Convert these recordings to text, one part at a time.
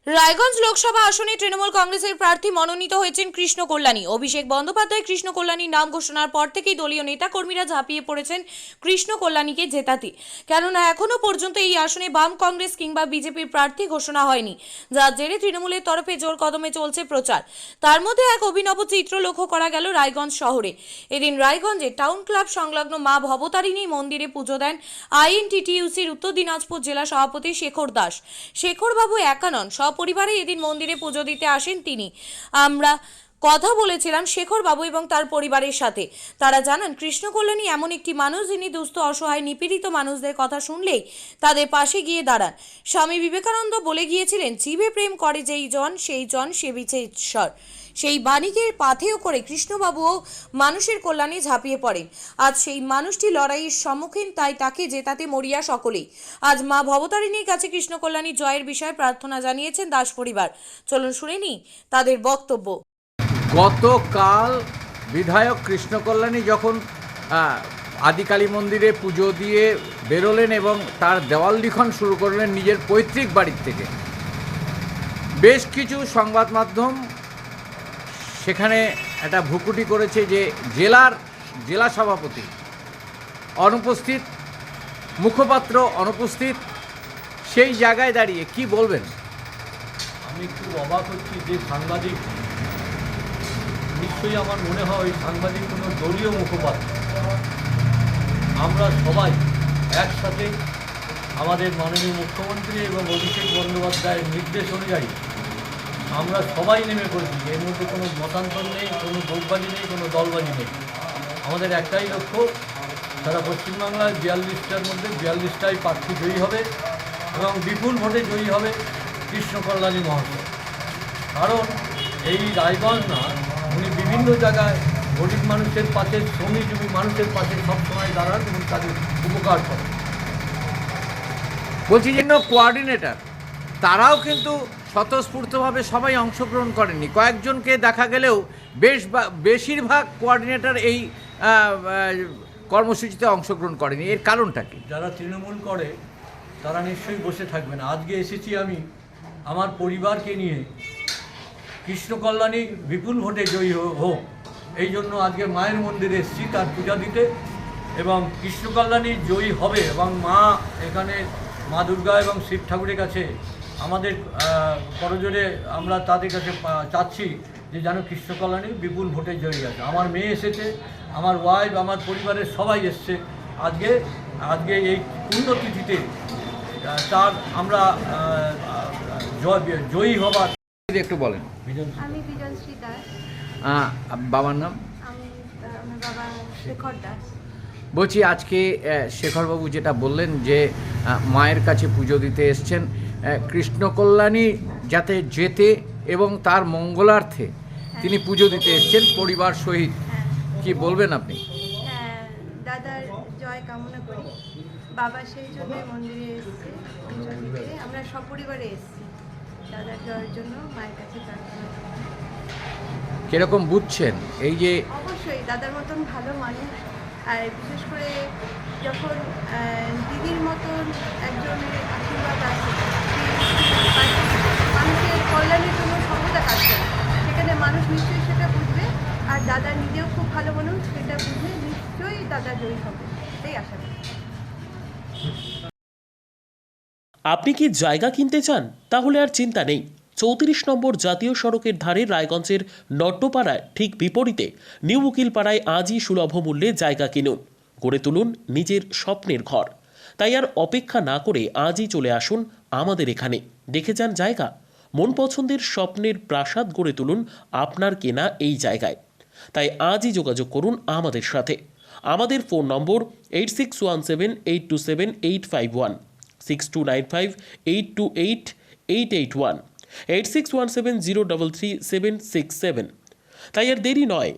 রায়গঞ্জ লোকসভা আসনে তৃণমূল কংগ্রেসের প্রার্থী মনোনীত হয়েছেন কৃষ্ণ কল্যাণী। অভিষেক বন্দ্যোপাধ্যায় কৃষ্ণ কল্যাণীর নাম ঘোষণার পর থেকেই দলীয় নেতাকর্মীরা ঝাঁপিয়ে পড়েছেন কৃষ্ণ কল্যাণীকে জেতাতে, কেননা এখনও পর্যন্ত এই আসনে বাম কংগ্রেস কিংবা বিজেপির প্রার্থী ঘোষণা হয়নি, যার জেরে তৃণমূলের তরফে জোর কদমে চলছে প্রচার। তার মধ্যে এক অভিনব চিত্র লক্ষ্য করা গেল রায়গঞ্জ শহরে। এদিন রায়গঞ্জে টাউন ক্লাব সংলগ্ন মা ভবতারিণী মন্দিরে পুজো দেন আইএনটিটিইউসির উত্তর দিনাজপুর জেলা সভাপতি শেখর দাস। শেখরবাবু একা নন, পরিবারে এদিন মন্দিরে পুজো দিতে আসেন তিনি। আমরা কথা বলেছিলাম শেখর বাবু এবং তার পরিবারের সাথে। তারা জানান কৃষ্ণ কল্যাণী এমন একটি মানুষ যিনি দুস্থ অসহায় নিপীড়িত মানুষদের কথা শুনলেই তাদের পাশে গিয়ে দাঁড়ান। স্বামী বিবেকানন্দ বলে গিয়েছিলেন, জীবে প্রেম করে যেই জন সেই জন সেবিছে ঈশ্বর। সেই বাণীকে পাথেয় করে কৃষ্ণবাবুও মানুষের কল্যাণে ঝাঁপিয়ে পড়েন। আজ সেই মানুষটি লড়াইয়ের সম্মুখীন, তাই তাকে জেতাতে মরিয়া সকলেই। আজ মা ভবতারিণীর কাছে কৃষ্ণ কল্যাণীর জয়ের বিষয়ে প্রার্থনা জানিয়েছেন দাস পরিবার। চলুন শুনে নিই তাদের বক্তব্য। গতকাল বিধায়ক কৃষ্ণ কল্যাণী যখন আদিকালী মন্দিরে পুজো দিয়ে বেরোলেন এবং তার দেওয়াল লিখন শুরু করলেন নিজের পৈতৃক বাড়ির থেকে, বেশ কিছু সংবাদ মাধ্যম সেখানে একটা ভ্রুকুটি করেছে যে জেলা সভাপতি অনুপস্থিত, মুখপাত্র অনুপস্থিত। সেই জায়গায় দাঁড়িয়ে কি বলবেন? আমি খুব অবাক হচ্ছি যে সাংবাদিক, নিশ্চয়ই আমার মনে হয় ওই সাংবাদিক কোনো দলীয় মুখপাত্র। আমরা সবাই একসাথে আমাদের মাননীয় মুখ্যমন্ত্রী এবং অভিষেক বন্দ্যোপাধ্যায়ের নির্দেশ অনুযায়ী আমরা সবাই নেমে পড়েছি। এর মধ্যে কোনো মতান্তর নেই, কোনো দলবাজি নেই, কোনো দলবাজি নেই। আমাদের একটাই লক্ষ্য, সারা পশ্চিমবাংলায় 42টার মধ্যে 42টাই প্রার্থী জয়ী হবে এবং বিপুল ভোটে জয়ী হবে কৃষ্ণ কল্যাণী মহাশয়। কারণ এই রায়গঞ্জ না, উনি বিভিন্ন জায়গায় গরিব মানুষের পাশে, শ্রমিকজীবী মানুষের পাশে সবসময় দাঁড়ান এবং তাদের উপকার করেন। বলছি যে কোঅর্ডিনেটর তারাও কিন্তু স্বতঃস্ফূর্তভাবে সবাই অংশগ্রহণ করেননি। কয়েকজনকে দেখা গেলেও বেশিরভাগ কোঅর্ডিনেটর এই কর্মসূচিতে অংশগ্রহণ করেনি। এর কারণটা কি? যারা তৃণমূল করে তারা নিশ্চয়ই বসে থাকবে না। আজকে এসেছি আমি আমার পরিবারকে নিয়ে, কৃষ্ণ কল্যাণী বিপুল ভোটে জয়ী হোক এই জন্য আজকে মায়ের মন্দিরে এসেছি তার পূজা দিতে, এবং কৃষ্ণ কল্যাণী জয়ী হবে এবং মা এখানে মা দুর্গা এবং শিব ঠাকুরের কাছে আমাদের করজোরে আমরা তাদের কাছে চাচ্ছি যে যেন কৃষ্ণ কল্যাণী বিপুল ভোটে জয়ী আছে। আমার মেয়ে এসেছে, আমার ওয়াইফ, আমার পরিবারের সবাই এসছে আজকে এই পুণ্যতিথিতে, তার আমরা জয়ী হবার। একটু বলেন। আমি বিজয়শ্রী দাস। বাবার নাম? আমার বাবা শেখর দাস। বলছি আজকে শেখরবাবু যেটা বললেন যে মায়ের কাছে পুজো দিতে এসছেন, কৃষ্ণ কল্যাণী যাতে জেতে এবং তার মঙ্গলার্থে তিনি পুজো দিতে এসছেন পরিবার সহিত। কি বলবেন আপনি? দাদার জয় কামনা করি। বাবা সেই জন্য মন্দিরে এসছে পুজো দিতে, আমরা সপরিবারে এসছি দাদার জয়ের জন্য মায়ের কাছে প্রার্থনা। কিরকম বুঝছেন এই যে? অবশ্যই দাদার মতন ভালো মানুষ, আর বিশেষ করে যখন দিদির মতন একজনের আশীর্বাদ আছে, মানুষের কল্যাণের জন্য সর্বদা কাজ করে, সেখানে মানুষ নিশ্চয়ই সেটা বুঝবে। আর দাদা নিজেও খুব ভালো মানুষ, সেটা বুঝলে নিশ্চয়ই দাদা জয়ী হবে, এটাই আশা করি। আপনি কি জায়গা কিনতে চান? তাহলে আর চিন্তা নেই। 34 নম্বর জাতীয় সড়কের ধারে রায়গঞ্জের নট্টপাড়ায় ঠিক বিপরীতে নিউ উকিলপাড়ায় আজই সুলভ মূল্যে জায়গা কিনুন, গড়ে তুলুন নিজের স্বপ্নের ঘর। তাই আর অপেক্ষা না করে আজই চলে আসুন আমাদের এখানে, দেখে যান জায়গা। মন পছন্দের স্বপ্নের প্রাসাদ গড়ে তুলুন আপনার কেনা এই জায়গায়। তাই আজই যোগাযোগ করুন আমাদের সাথে। আমাদের ফোন নম্বর 8617827851, 6295828881, 8617033767। তাই আর দেরি নয়,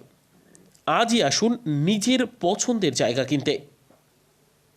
আজই আসুন নিজের পছন্দের জায়গা কিনতে।